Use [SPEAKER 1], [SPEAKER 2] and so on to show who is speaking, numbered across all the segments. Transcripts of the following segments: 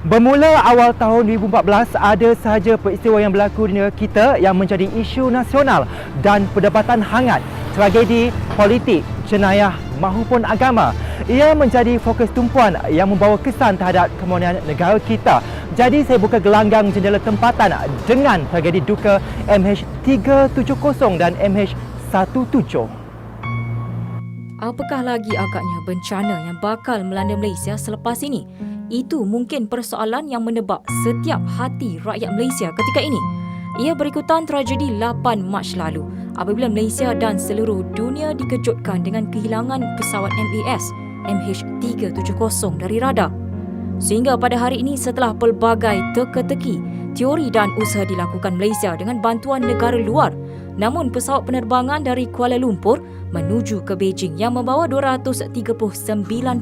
[SPEAKER 1] Bermula awal tahun 2014, ada sahaja peristiwa yang berlaku di negara kita yang menjadi isu nasional dan perdebatan hangat. Tragedi, politik, jenayah mahupun agama. Ia menjadi fokus tumpuan yang membawa kesan terhadap kemodenan negara kita. Jadi saya buka gelanggang jendela tempatan dengan tragedi duka MH370 dan MH17.
[SPEAKER 2] Apakah lagi agaknya bencana yang bakal melanda Malaysia selepas ini? Itu mungkin persoalan yang menebak setiap hati rakyat Malaysia ketika ini. Ia berikutan tragedi 8 Mac lalu apabila Malaysia dan seluruh dunia dikejutkan dengan kehilangan pesawat MAS MH370 dari radar. Sehingga pada hari ini setelah pelbagai teka-teki, teori dan usaha dilakukan Malaysia dengan bantuan negara luar, namun pesawat penerbangan dari Kuala Lumpur menuju ke Beijing yang membawa 239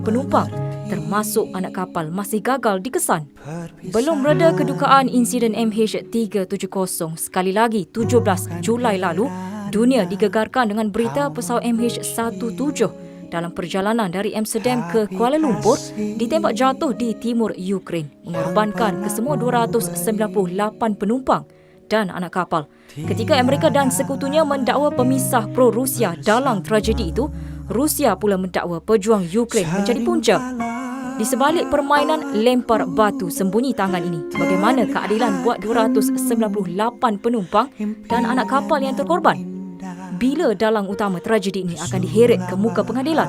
[SPEAKER 2] penumpang termasuk anak kapal masih gagal dikesan. Belum reda kedukaan insiden MH370, sekali lagi 17 Julai lalu, dunia digegarkan dengan berita pesawat MH17 dalam perjalanan dari Amsterdam ke Kuala Lumpur ditembak jatuh di timur Ukraine, mengorbankan kesemua 298 penumpang dan anak kapal. Ketika Amerika dan sekutunya mendakwa pemisah pro-Rusia dalam tragedi itu, Rusia pula mendakwa pejuang Ukraine menjadi punca. Di sebalik permainan lempar batu sembunyi tangan ini, bagaimana keadilan buat 298 penumpang dan anak kapal yang terkorban? Bila dalang utama tragedi ini akan diheret ke muka pengadilan?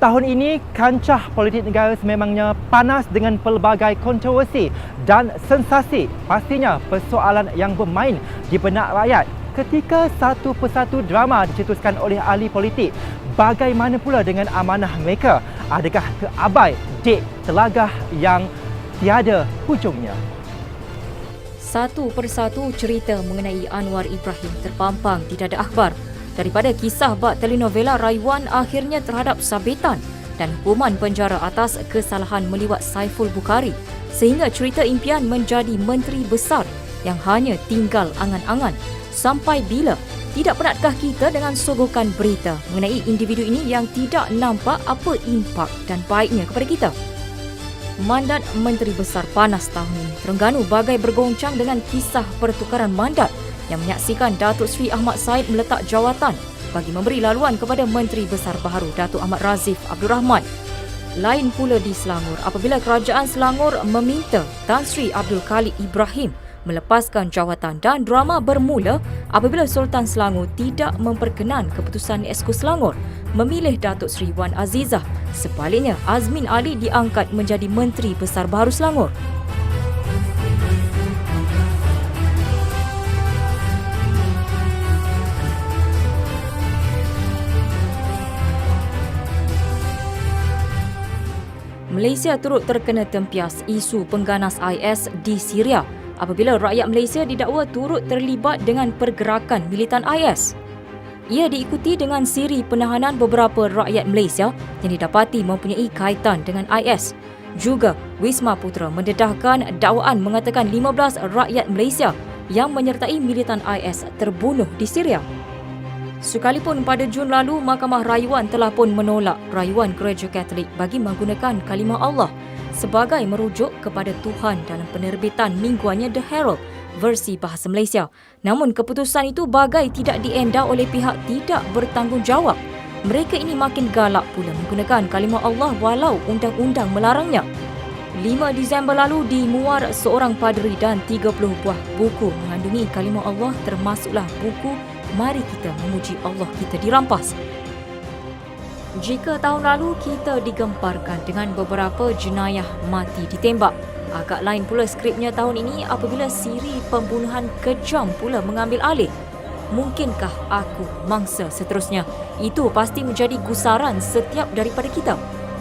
[SPEAKER 1] Tahun ini, kancah politik negara sememangnya panas dengan pelbagai kontroversi dan sensasi. Pastinya persoalan yang bermain di benak rakyat. Ketika satu persatu drama dicetuskan oleh ahli politik, bagaimana pula dengan amanah mereka? Adakah terabai dek telagah yang tiada hujungnya?
[SPEAKER 2] Satu persatu cerita mengenai Anwar Ibrahim terpampang di dada akhbar. Daripada kisah bak telenovela rayuan akhirnya terhadap sabitan dan hukuman penjara atas kesalahan meliwat Saiful Bukhari, sehingga cerita impian menjadi menteri besar yang hanya tinggal angan-angan. Sampai bila? Tidak penatkah kita dengan sogokan berita mengenai individu ini yang tidak nampak apa impak dan baiknya kepada kita? Mandat Menteri Besar panas tahun ini. Terengganu bagai bergoncang dengan kisah pertukaran mandat yang menyaksikan Datuk Seri Ahmad Said meletak jawatan bagi memberi laluan kepada Menteri Besar baharu Datuk Ahmad Razif Abdul Rahman. Lain pula di Selangor apabila Kerajaan Selangor meminta Tan Sri Abdul Khalid Ibrahim melepaskan jawatan, dan drama bermula apabila Sultan Selangor tidak memperkenan keputusan Exco Selangor memilih Datuk Seri Wan Azizah. Sebaliknya, Azmin Ali diangkat menjadi Menteri Besar Baharu Selangor. Malaysia turut terkena tempias isu pengganas IS di Syria apabila rakyat Malaysia didakwa turut terlibat dengan pergerakan militan IS. Ia diikuti dengan siri penahanan beberapa rakyat Malaysia yang didapati mempunyai kaitan dengan IS. Juga, Wisma Putra mendedahkan dakwaan mengatakan 15 rakyat Malaysia yang menyertai militan IS terbunuh di Syria. Sekalipun pada Jun lalu, Mahkamah Rayuan telah pun menolak rayuan Gereja Katolik bagi menggunakan kalimah Allah sebagai merujuk kepada Tuhan dalam penerbitan mingguannya The Herald versi bahasa Malaysia. Namun keputusan itu bagai tidak diendah oleh pihak tidak bertanggungjawab. Mereka ini makin galak pula menggunakan kalimah Allah walau undang-undang melarangnya. 5 Disember lalu dimuar seorang paderi dan 30 buah buku mengandungi kalimah Allah, termasuklah buku Mari Kita Memuji Allah Kita dirampas. Jika tahun lalu kita digemparkan dengan beberapa jenayah mati ditembak, agak lain pula skripnya tahun ini apabila siri pembunuhan kejam pula mengambil alih. Mungkinkah aku mangsa seterusnya? Itu pasti menjadi gusaran setiap daripada kita.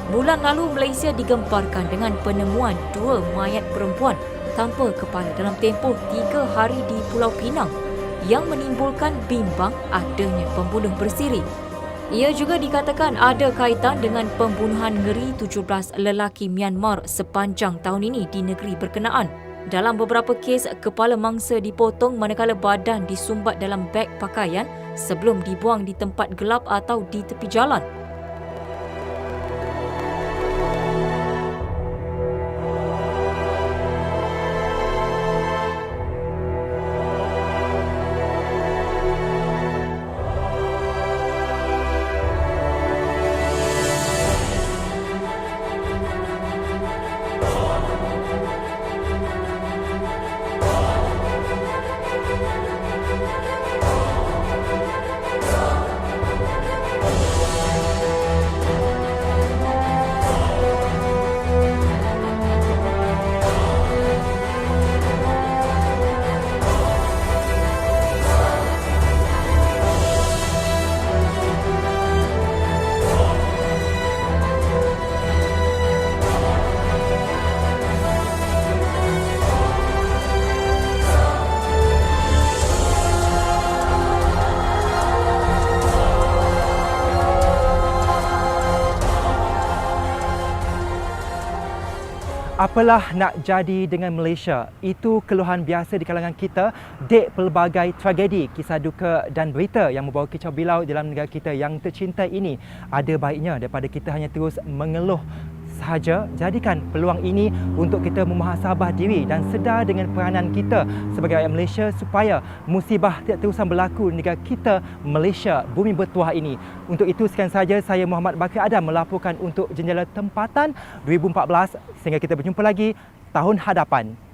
[SPEAKER 2] Bulan lalu Malaysia digemparkan dengan penemuan 2 mayat perempuan tanpa kepala dalam tempoh 3 hari di Pulau Pinang yang menimbulkan bimbang adanya pembunuh bersiri. Ia juga dikatakan ada kaitan dengan pembunuhan ngeri 17 lelaki Myanmar sepanjang tahun ini di negeri berkenaan. Dalam beberapa kes, kepala mangsa dipotong manakala badan disumbat dalam beg pakaian sebelum dibuang di tempat gelap atau di tepi jalan.
[SPEAKER 1] Apalah nak jadi dengan Malaysia? Itu keluhan biasa di kalangan kita dek pelbagai tragedi, kisah duka dan berita yang membawa kicau bilau dalam negara kita yang tercinta ini. Ada baiknya daripada kita hanya terus mengeluh sahaja. Jadikan peluang ini untuk kita memuhasabah diri dan sedar dengan peranan kita sebagai rakyat Malaysia supaya musibah tidak terusan berlaku di negara kita Malaysia, bumi bertuah ini. Untuk itu sekian saja, saya Muhammad Bakri Adam melaporkan untuk Jendela Tempatan 2014. Sehingga kita berjumpa lagi tahun hadapan.